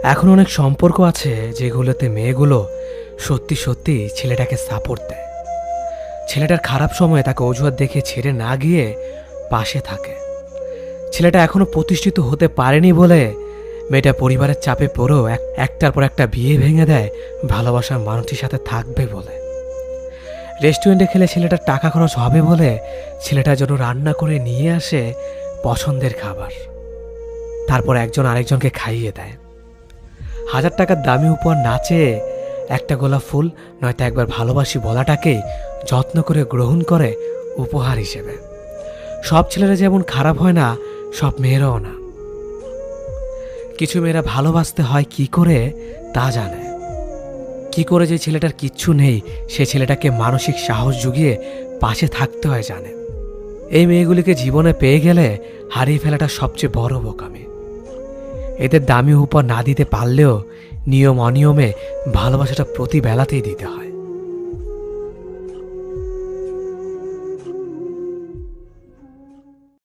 এখন অনেক সম্পর্ক আছে যেগুলোতে মেয়েগুলো সত্যি সত্যি ছেলেটাকে সাপোর্ট দেয়। ছেলেটার খারাপ সময়ে তাকে অজুহাত দেখে ছেড়ে না গিয়ে পাশে থাকে। ছেলেটা এখনো প্রতিষ্ঠিত হতে পারেনি বলে মেয়েটা পরিবারের চাপে পড়েও একটার পর একটা বিয়ে ভেঙে দেয় ভালোবাসার মানুষটির সাথে থাকবে বলে। রেস্টুরেন্টে খেলে ছেলেটার টাকা খরচ হবে বলে ছেলেটার জন্য রান্না করে নিয়ে আসে পছন্দের খাবার, তারপর একজন আরেকজনকে খাইয়ে দেয়। 1000 টাকার দামি উপহার না চেয়ে একটা গোলাপ ফুল নয়তো একবার ভালোবাসি বলাটাকেই যত্ন করে গ্রহণ করে উপহার হিসেবে। সব ছেলেরা যেমন খারাপ হয় না, সব মেয়েরাও না। কিছু মেয়েরা ভালোবাসতে হয় কি করে তা জানে, কি করে যে ছেলেটার কিচ্ছু নেই সে ছেলেটাকে মানসিক সাহস জুগিয়ে পাশে থাকতে হয় জানে। এই মেয়েগুলিকে জীবনে পেয়ে গেলে হারিয়ে ফেলাটা সবচেয়ে বড় বোকামি। এদের দামি উপহার না দিতে পারলেও নিয়ম অনিয়মে ভালোবাসাটা প্রতি বেলাতেই দিতে হয়।